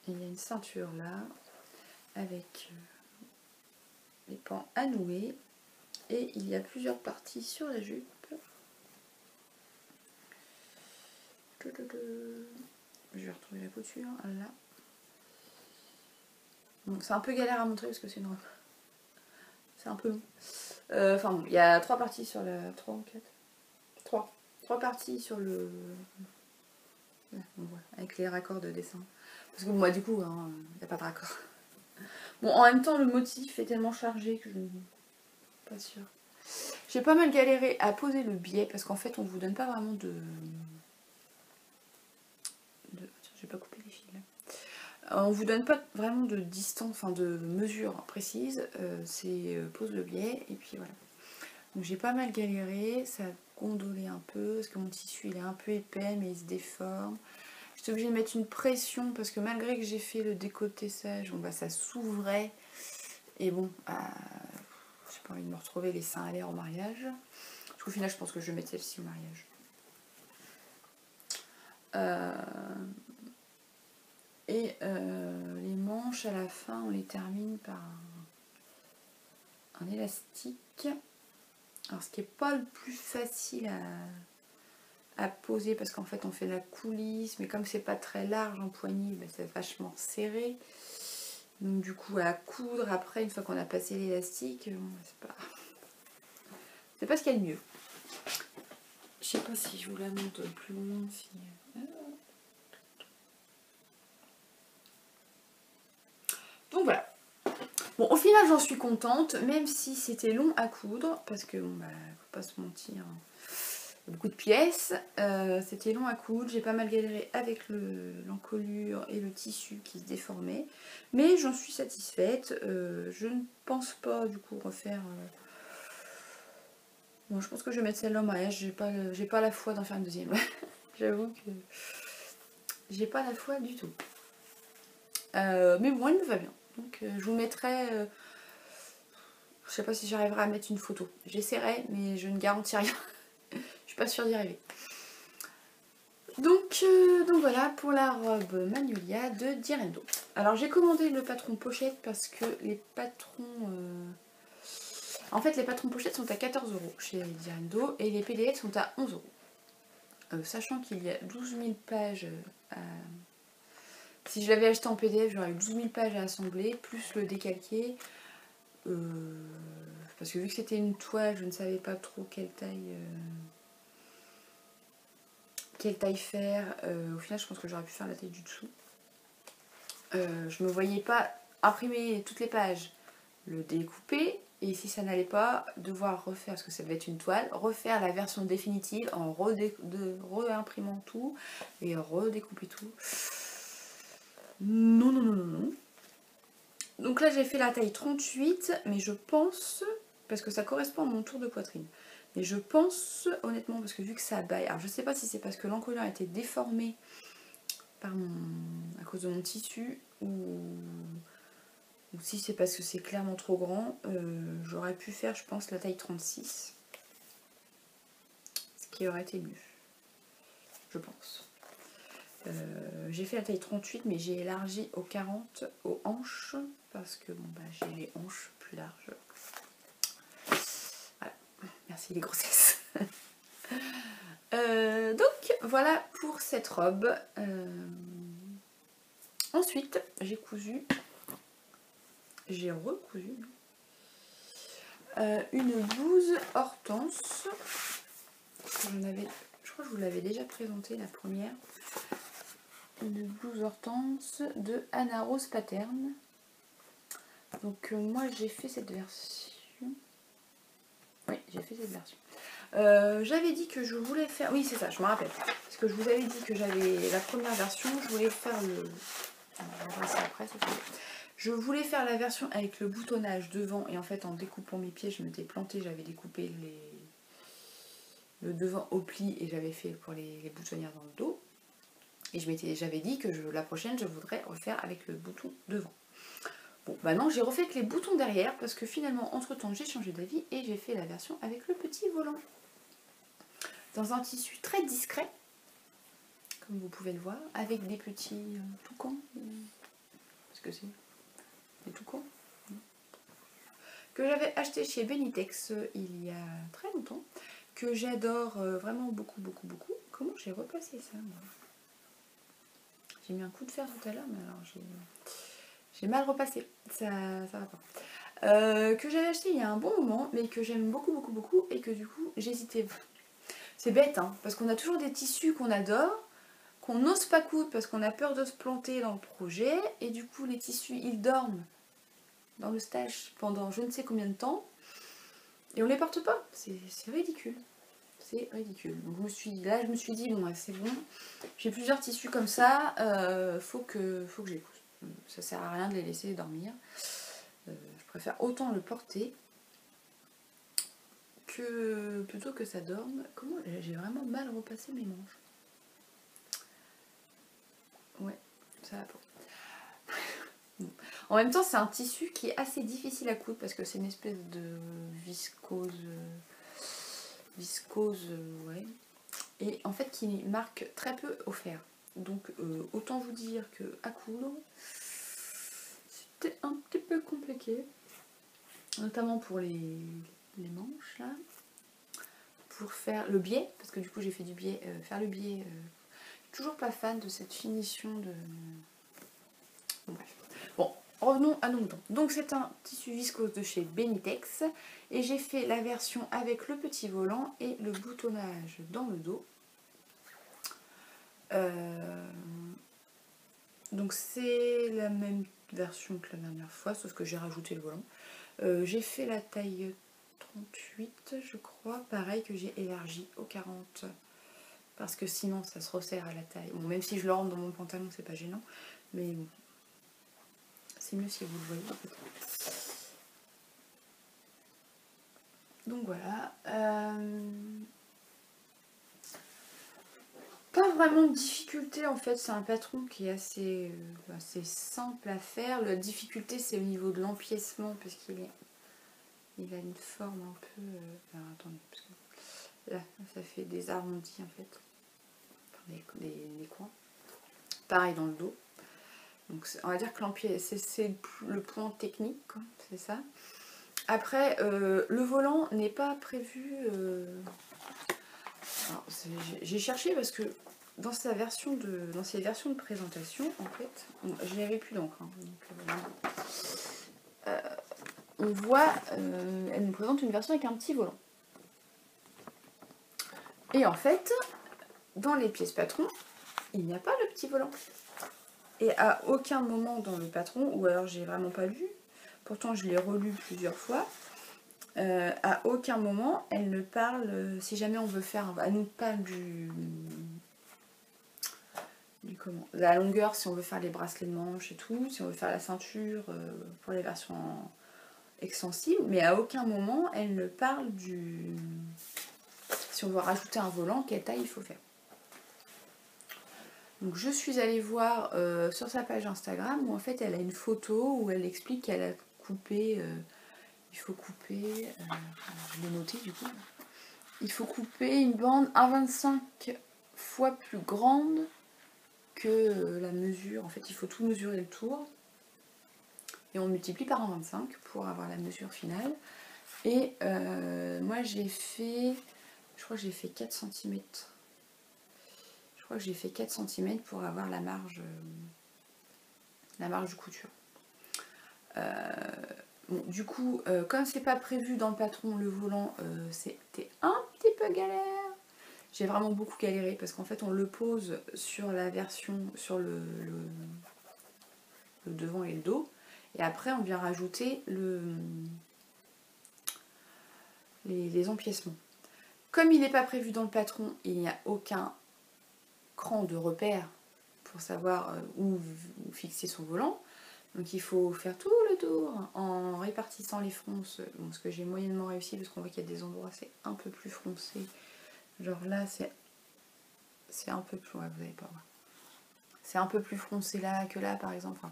A: Et il y a une ceinture là, avec les pans à nouer. Et il y a plusieurs parties sur la jupe. Je vais retrouver la couture, là. Donc c'est un peu galère à montrer parce que c'est une robe. C'est un peu long. Enfin bon, il y a 3 parties sur la... 3 ou 4 3 parties sur le... Là, on voit, avec les raccords de dessin. Parce que moi du coup, il n'y a pas de raccord. Bon, en même temps, le motif est tellement chargé que je ne suis pas sûre. J'ai pas mal galéré à poser le biais parce qu'en fait, on vous donne pas vraiment de... Tiens, j'ai pas coupé les fils là. On vous donne pas vraiment de distance, enfin de mesure précise. C'est pose le biais et puis voilà. Donc j'ai pas mal galéré, ça a gondolé un peu parce que mon tissu il est un peu épais mais il se déforme. J'étais obligée de mettre une pression parce que malgré que j'ai fait le décolletessage, ça s'ouvrait. Et bon, j'ai pas envie de me retrouver les seins à l'air au mariage. Parce qu'au final, je pense que je vais mettre celle-ci au mariage. Les manches à la fin, on les termine par un élastique. Alors ce qui n'est pas le plus facile à poser parce qu'en fait on fait la coulisse, mais comme c'est pas très large en poignée, ben, c'est vachement serré. Donc du coup à coudre après, une fois qu'on a passé l'élastique, bon, c'est pas ce qu'il y a de mieux. Je sais pas si je vous la montre plus loin. Si... Donc voilà. Bon, au final j'en suis contente, même si c'était long à coudre, parce que bon bah faut pas se mentir, beaucoup de pièces, c'était long à coudre, j'ai pas mal galéré avec l'encolure et le tissu qui se déformait, mais j'en suis satisfaite. Je ne pense pas du coup refaire... Bon, je pense que je vais mettre celle-là en mariage, j'ai pas la foi d'en faire une deuxième. J'avoue que j'ai pas la foi du tout. Mais bon, elle me va bien. Donc je vous mettrai... je sais pas si j'arriverai à mettre une photo. J'essaierai, mais je ne garantis rien. Je suis pas sûre d'y arriver. Donc voilà pour la robe Magnolia de Direndo. Alors j'ai commandé le patron pochette parce que les patrons... En fait les patrons pochettes sont à 14 € chez Direndo et les PDF sont à 11 €. Sachant qu'il y a 12 000 pages à... Si je l'avais acheté en PDF, j'aurais eu 12 000 pages à assembler, plus le décalquer. Parce que vu que c'était une toile, je ne savais pas trop quelle taille faire. Au final, je pense que j'aurais pu faire la taille du dessous. Je me voyais pas imprimer toutes les pages, le découper, et si ça n'allait pas, devoir refaire, parce que ça devait être une toile, refaire la version définitive en réimprimant tout et redécouper tout. Non, non, non, non, non. Donc là j'ai fait la taille 38, mais je pense, parce que ça correspond à mon tour de poitrine, mais je pense honnêtement, parce que vu que ça baille, alors je sais pas si c'est parce que l'encolure a été déformée à cause de mon tissu, ou si c'est parce que c'est clairement trop grand, j'aurais pu faire je pense la taille 36, ce qui aurait été mieux, je pense. J'ai fait la taille 38 mais j'ai élargi au 40 aux hanches parce que bon bah j'ai les hanches plus larges. Voilà, merci les grossesses. Donc voilà pour cette robe. Ensuite j'ai recousu une blouse Hortense. Je crois que je vous l'avais déjà présentée la première. Une blouse Hortense de Anna Rose Pattern. Donc moi j'ai fait cette version. Oui, j'ai fait cette version. J'avais dit que je voulais faire... Oui, c'est ça, je me rappelle. Parce que je vous avais dit que j'avais la première version, je voulais faire le... On va voir ça après, je voulais faire la version avec le boutonnage devant, et en fait en découpant mes pieds, je m'étais plantée, j'avais découpé le devant au pli et j'avais fait pour les boutonnières dans le dos. Et j'avais dit que la prochaine, je voudrais refaire avec le bouton devant. Bon, bah non, j'ai refait avec les boutons derrière parce que finalement, entre-temps, j'ai changé d'avis et j'ai fait la version avec le petit volant. Dans un tissu très discret, comme vous pouvez le voir, avec des petits toucans. Qu'est-ce que c'est? Des toucans que j'avais acheté chez Benitex il y a très longtemps, que j'adore vraiment beaucoup, beaucoup, beaucoup. Comment j'ai repassé ça, moi? J'ai mis un coup de fer tout à l'heure, mais alors j'ai mal repassé, ça va pas. Que j'avais acheté il y a un bon moment, mais que j'aime beaucoup, beaucoup, beaucoup, et que du coup j'hésitais. C'est bête, hein, parce qu'on a toujours des tissus qu'on adore, qu'on n'ose pas coudre parce qu'on a peur de se planter dans le projet, et du coup les tissus ils dorment dans le stage pendant je ne sais combien de temps, et on les porte pas, c'est ridicule. C'est ridicule. Donc je me suis dit, bon, c'est bon, j'ai plusieurs tissus comme ça, faut que je les couse. Ça sert à rien de les laisser dormir. Je préfère autant le porter que plutôt que ça dorme. Comment j'ai vraiment mal repassé mes manches. Ouais, ça va pas. Bon. En même temps, c'est un tissu qui est assez difficile à coudre parce que c'est une espèce de viscose, ouais. Et en fait qui marque très peu au fer. Donc autant vous dire que à coudre, c'était un petit peu compliqué. notamment pour les manches là, pour faire le biais, parce que du coup j'ai fait du biais, faire le biais, toujours pas fan de cette finition de... Bon, bref. Bon, revenons à nos moutons. Donc c'est un tissu viscose de chez Benitex, et j'ai fait la version avec le petit volant et le boutonnage dans le dos. Donc c'est la même version que la dernière fois, sauf que j'ai rajouté le volant. J'ai fait la taille 38, je crois, pareil que j'ai élargi au 40, parce que sinon ça se resserre à la taille. Bon, même si je le rentre dans mon pantalon, c'est pas gênant, mais bon, c'est mieux si vous le voyez peut-être. Donc voilà. Pas vraiment de difficulté en fait, c'est un patron qui est assez simple à faire. La difficulté c'est au niveau de l'empiècement, parce qu'il a une forme un peu... alors attendez, parce que là ça fait des arrondis en fait, enfin, des coins. Pareil dans le dos. Donc on va dire que l'empiècement c'est le point technique, c'est ça. Après le volant n'est pas prévu... J'ai cherché parce que dans ces versions de présentation, en fait, je n'avais plus d'encre. On voit, elle nous présente une version avec un petit volant. Et en fait, dans les pièces patron, il n'y a pas le petit volant. Et à aucun moment dans le patron, ou alors j'ai vraiment pas lu, pourtant je l'ai relu plusieurs fois, à aucun moment elle ne parle, si jamais on veut faire, elle nous parle la longueur, si on veut faire les bracelets de manche et tout, si on veut faire la ceinture pour les versions extensibles, mais à aucun moment elle ne parle si on veut rajouter un volant, quelle taille il faut faire. Donc je suis allée voir sur sa page Instagram où en fait elle a une photo où elle explique qu'elle a coupé, il faut couper, je l'ai noté du coup, il faut couper une bande 1,25 fois plus grande que la mesure. En fait il faut tout mesurer le tour et on multiplie par 1,25 pour avoir la mesure finale. Et moi j'ai fait, je crois que j'ai fait 4 cm. Je crois que j'ai fait 4 cm pour avoir la marge de couture. Bon, du coup, comme c'est pas prévu dans le patron, le volant, c'était un petit peu galère. J'ai vraiment beaucoup galéré parce qu'en fait on le pose sur la version, sur le devant et le dos, et après on vient rajouter les empiècements. Comme il n'est pas prévu dans le patron, il n'y a aucun cran de repère pour savoir où fixer son volant. Donc il faut faire tout le tour en répartissant les fronces, bon, ce que j'ai moyennement réussi parce qu'on voit qu'il y a des endroits c'est un peu plus foncé. Genre là c'est un peu plus, ouais, vous n'allez pas voir. C'est un peu plus foncé là que là par exemple. Enfin,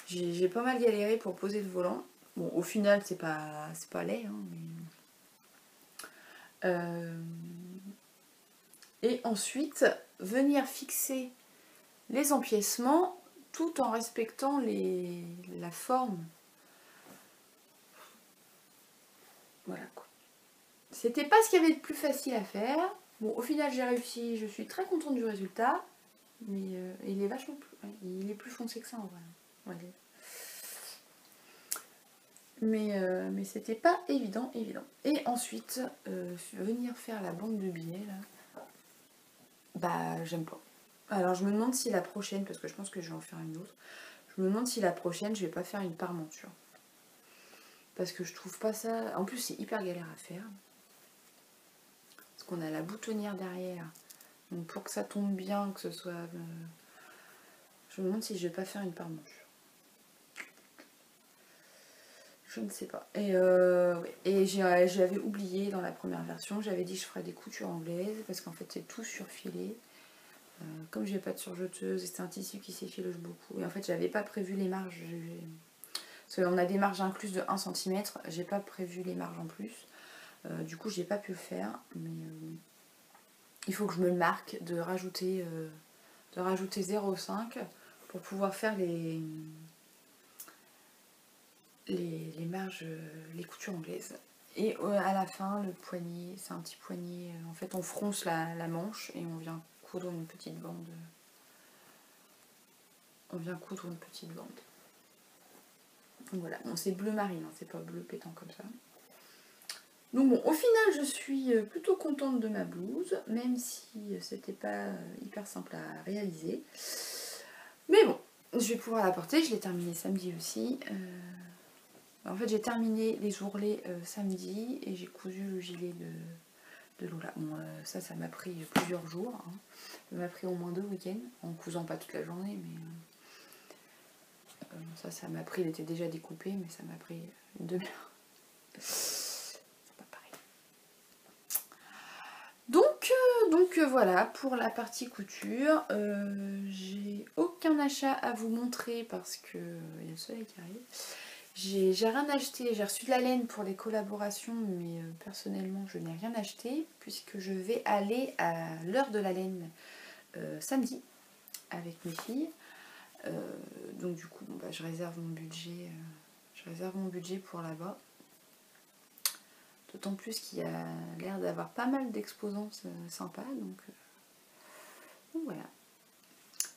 A: j'ai pas mal galéré pour poser le volant. Bon, au final c'est pas laid, hein, mais... Et ensuite venir fixer les empiècements tout en respectant la forme. Voilà quoi. C'était pas ce qu'il y avait de plus facile à faire. Bon, au final j'ai réussi, je suis très contente du résultat. Mais il est vachement plus... Ouais, il est plus foncé que ça en vrai. Ouais. Mais c'était pas évident. Et ensuite, venir faire la bande de billets là, bah j'aime pas. Alors je me demande si la prochaine, parce que je pense que je vais en faire une autre, je me demande si la prochaine je vais pas faire une parmenture. Parce que je trouve pas ça... En plus c'est hyper galère à faire. Parce qu'on a la boutonnière derrière. Donc pour que ça tombe bien, que ce soit... Je me demande si je vais pas faire une parmenture. Je ne sais pas. Et j'avais oublié dans la première version, j'avais dit que je ferais des coutures anglaises, parce qu'en fait c'est tout surfilé. Comme j'ai pas de surjeteuse, et c'est un tissu qui s'effiloche beaucoup. Et en fait j'avais pas prévu les marges. Parce qu'on a des marges incluses de 1 cm, j'ai pas prévu les marges en plus. Du coup j'ai pas pu le faire, mais il faut que je me le marque de rajouter 0,5 pour pouvoir faire les marges, les coutures anglaises. Et à la fin, le poignet, c'est un petit poignet, en fait on fronce la manche et on vient coudre une petite bande. Donc voilà, bon, c'est bleu marine, hein, c'est pas bleu pétant comme ça. Donc bon, au final, je suis plutôt contente de ma blouse, même si c'était pas hyper simple à réaliser. Mais bon, je vais pouvoir la porter, je l'ai terminée samedi aussi. En fait, j'ai terminé les ourlets samedi et j'ai cousu le gilet de Lola. Bon, ça m'a pris plusieurs jours. Hein. Ça m'a pris au moins 2 week-ends, en cousant pas toute la journée, mais... ça m'a pris, il était déjà découpé, mais ça m'a pris une demi-heure. C'est pas pareil. Donc voilà pour la partie couture. J'ai aucun achat à vous montrer parce que il y a le soleil qui arrive. J'ai rien acheté, j'ai reçu de la laine pour les collaborations, mais personnellement je n'ai rien acheté puisque je vais aller à l'heure de la laine samedi avec mes filles. Donc du coup bon, je réserve mon budget pour là-bas, d'autant plus qu'il y a l'air d'avoir pas mal d'exposants sympas, donc voilà.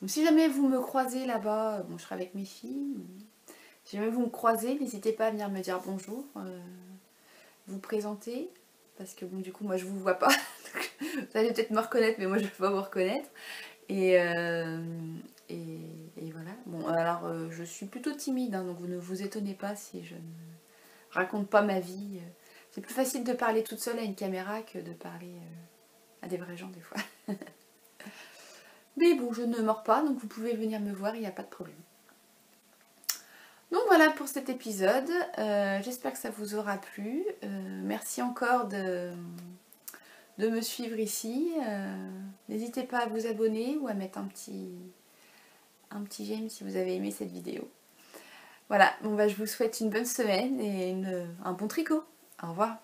A: Donc si jamais vous me croisez là-bas, bon je serai avec mes filles, si jamais vous me croisez, n'hésitez pas à venir me dire bonjour, vous présenter, parce que bon du coup moi je vous vois pas, vous allez peut-être me reconnaître mais moi je ne vais pas vous reconnaître. Et voilà. Bon, alors je suis plutôt timide, hein, donc vous ne vous étonnez pas si je ne raconte pas ma vie. C'est plus facile de parler toute seule à une caméra que de parler à des vrais gens des fois. Mais bon, je ne mords pas, donc vous pouvez venir me voir, il n'y a pas de problème. Donc voilà pour cet épisode. J'espère que ça vous aura plu. Merci encore de me suivre ici. N'hésitez pas à vous abonner ou à mettre un petit j'aime si vous avez aimé cette vidéo. Voilà, bon, je vous souhaite une bonne semaine et un bon tricot. Au revoir.